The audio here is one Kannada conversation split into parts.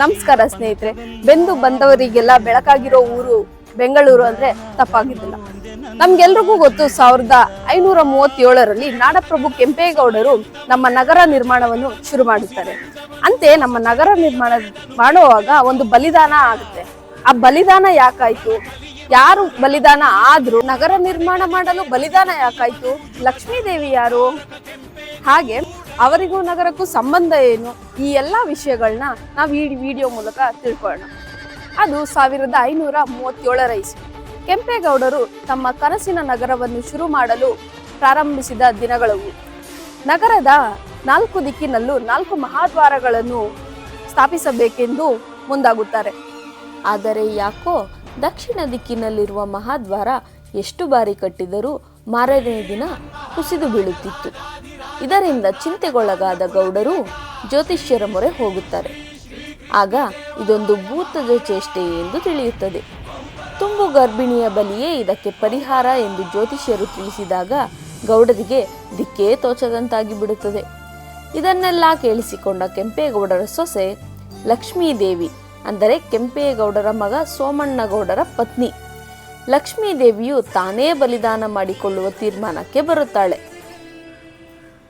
ನಮಸ್ಕಾರ ಸ್ನೇಹಿತರೆ. ಬೆಂದು ಬಂದವರಿಗೆಲ್ಲ ಬೆಳಕಾಗಿರೋ ಊರು ಬೆಂಗಳೂರು ಅಂದ್ರೆ ತಪ್ಪಾಗಿದ್ದಿಲ್ಲ. ನಮ್ಗೆಲ್ರಿಗೂ ಗೊತ್ತು, 1537ರಲ್ಲಿ ನಾಡಪ್ರಭು ಕೆಂಪೇಗೌಡರು ನಮ್ಮ ನಗರ ನಿರ್ಮಾಣವನ್ನು ಶುರು ಮಾಡುತ್ತಾರೆ. ಅಂತೆ ನಮ್ಮ ನಗರ ನಿರ್ಮಾಣ ಮಾಡುವಾಗ ಒಂದು ಬಲಿದಾನ ಆಗುತ್ತೆ. ಆ ಬಲಿದಾನ ಯಾಕಾಯ್ತು? ಯಾರು ಬಲಿದಾನ ಆದ್ರು? ನಗರ ನಿರ್ಮಾಣ ಮಾಡಲು ಬಲಿದಾನ ಯಾಕಾಯ್ತು? ಲಕ್ಷ್ಮೀ ದೇವಿ ಯಾರು? ಹಾಗೆ ಅವರಿಗೂ ನಗರಕ್ಕೂ ಸಂಬಂಧ ಏನು? ಈ ಎಲ್ಲಾ ವಿಷಯಗಳನ್ನ ನಾವು ಈ ವಿಡಿಯೋ ಮೂಲಕ ತಿಳ್ಕೊಳ್ಳೋಣ. ಅದು 1537ರ ಇಸ್ವಿ. ಕೆಂಪೇಗೌಡರು ತಮ್ಮ ಕನಸಿನ ನಗರವನ್ನು ಶುರು ಮಾಡಲು ಪ್ರಾರಂಭಿಸಿದ ದಿನಗಳವು. ನಗರದ 4 ದಿಕ್ಕಿನಲ್ಲೂ 4 ಮಹಾದ್ವಾರಗಳನ್ನು ಸ್ಥಾಪಿಸಬೇಕೆಂದು ಮುಂದಾಗುತ್ತಾರೆ. ಆದರೆ ಯಾಕೋ ದಕ್ಷಿಣ ದಿಕ್ಕಿನಲ್ಲಿರುವ ಮಹಾದ್ವಾರ ಎಷ್ಟು ಬಾರಿ ಕಟ್ಟಿದರೂ ಮಾರನೇ ದಿನ ಕುಸಿದು ಬೀಳುತ್ತಿತ್ತು. ಇದರಿಂದ ಚಿಂತೆಗೊಳಗಾದ ಗೌಡರು ಜ್ಯೋತಿಷ್ಯರ ಮೊರೆ ಹೋಗುತ್ತಾರೆ. ಆಗ ಇದೊಂದು ಭೂತದ ಚೇಷ್ಟೆ ಎಂದು ತಿಳಿಯುತ್ತದೆ. ತುಂಬು ಗರ್ಭಿಣಿಯ ಬಲಿಯೇ ಇದಕ್ಕೆ ಪರಿಹಾರ ಎಂದು ಜ್ಯೋತಿಷ್ಯರು ತಿಳಿಸಿದಾಗ ಗೌಡರಿಗೆ ದಿಕ್ಕೇ ತೋಚದಂತಾಗಿ ಬಿಡುತ್ತದೆ. ಇದನ್ನೆಲ್ಲ ಕೇಳಿಸಿಕೊಂಡ ಕೆಂಪೇಗೌಡರ ಸೊಸೆ ಲಕ್ಷ್ಮೀದೇವಿ, ಅಂದರೆ ಕೆಂಪೇಗೌಡರ ಮಗ ಸೋಮಣ್ಣಗೌಡರ ಪತ್ನಿ ಲಕ್ಷ್ಮೀದೇವಿಯು ತಾನೇ ಬಲಿದಾನ ಮಾಡಿಕೊಳ್ಳುವ ತೀರ್ಮಾನಕ್ಕೆ ಬರುತ್ತಾಳೆ.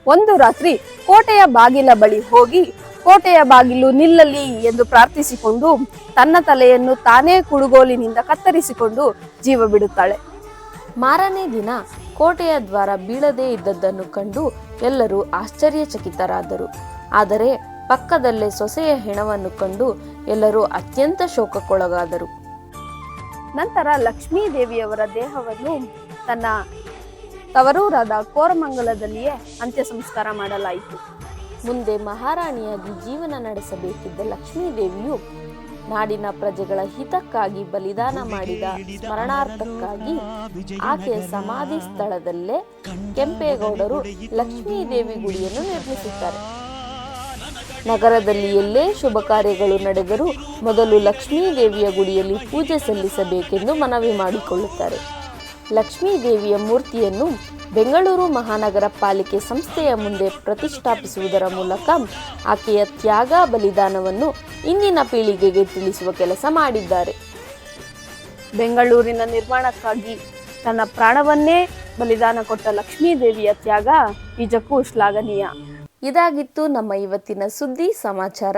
ಒಂದು ರಾತ್ರಿ ಕೋಟೆಯ ಬಾಗಿಲ ಬಳಿ ಹೋಗಿ, ಕೋಟೆಯ ಬಾಗಿಲು ನಿಲ್ಲಲಿ ಎಂದು ಪ್ರಾರ್ಥಿಸಿಕೊಂಡು ತನ್ನ ತಲೆಯನ್ನು ತಾನೇ ಕುಡುಗೋಲಿನಿಂದ ಕತ್ತರಿಸಿಕೊಂಡು ಜೀವ ಬಿಡುತ್ತಾಳೆ. ಮಾರನೇ ದಿನ ಕೋಟೆಯ ದ್ವಾರ ಬೀಳದೇ ಇದ್ದದ್ದನ್ನು ಕಂಡು ಎಲ್ಲರೂ ಆಶ್ಚರ್ಯಚಕಿತರಾದರು. ಆದರೆ ಪಕ್ಕದಲ್ಲೇ ಸೊಸೆಯ ಹೆಣವನ್ನು ಕಂಡು ಎಲ್ಲರೂ ಅತ್ಯಂತ ಶೋಕಕ್ಕೊಳಗಾದರು. ನಂತರ ಲಕ್ಷ್ಮೀ ದೇವಿಯವರ ದೇಹವನ್ನು ತನ್ನ ತವರೂರಾದ ಕೋರಮಂಗಲದಲ್ಲಿಯೇ ಅಂತ್ಯ ಸಂಸ್ಕಾರ ಮಾಡಲಾಯಿತು. ಮುಂದೆ ಮಹಾರಾಣಿಯಾಗಿ ಜೀವನ ನಡೆಸಬೇಕಿದ್ದ ಲಕ್ಷ್ಮೀದೇವಿಯು ನಾಡಿನ ಪ್ರಜೆಗಳ ಹಿತಕ್ಕಾಗಿ ಬಲಿದಾನ ಮಾಡಿದ ಸ್ಮರಣಾರ್ಥಕ್ಕಾಗಿ ಆಕೆಯ ಸಮಾಧಿ ಸ್ಥಳದಲ್ಲೇ ಕೆಂಪೇಗೌಡರು ಲಕ್ಷ್ಮೀದೇವಿ ಗುಡಿಯನ್ನು ನಿರ್ಮಿಸುತ್ತಾರೆ. ನಗರದಲ್ಲಿ ಎಲ್ಲೇ ಶುಭ ಕಾರ್ಯಗಳು ನಡೆದರೂ ಮೊದಲು ಲಕ್ಷ್ಮೀದೇವಿಯ ಗುಡಿಯಲ್ಲಿ ಪೂಜೆ ಸಲ್ಲಿಸಬೇಕೆಂದು ಮನವಿ ಮಾಡಿಕೊಳ್ಳುತ್ತಾರೆ. ಲಕ್ಷ್ಮೀದೇವಿಯ ಮೂರ್ತಿಯನ್ನು ಬೆಂಗಳೂರು ಮಹಾನಗರ ಪಾಲಿಕೆ ಸಂಸ್ಥೆಯ ಮುಂದೆ ಪ್ರತಿಷ್ಠಾಪಿಸುವುದರ ಮೂಲಕ ಆಕೆಯ ತ್ಯಾಗ ಬಲಿದಾನವನ್ನು ಇಂದಿನ ಪೀಳಿಗೆಗೆ ತಿಳಿಸುವ ಕೆಲಸ ಮಾಡಿದ್ದಾರೆ. ಬೆಂಗಳೂರಿನ ನಿರ್ಮಾಣಕ್ಕಾಗಿ ತನ್ನ ಪ್ರಾಣವನ್ನೇ ಬಲಿದಾನ ಕೊಟ್ಟ ಲಕ್ಷ್ಮೀದೇವಿಯ ತ್ಯಾಗ ನಿಜಕ್ಕೂ ಶ್ಲಾಘನೀಯ. ಇದಾಗಿತ್ತು ನಮ್ಮ ಇವತ್ತಿನ ಸುದ್ದಿ ಸಮಾಚಾರ.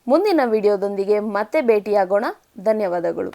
ಮುಂದಿನ ವಿಡಿಯೋದೊಂದಿಗೆ ಮತ್ತೆ ಭೇಟಿಯಾಗೋಣ. ಧನ್ಯವಾದಗಳು.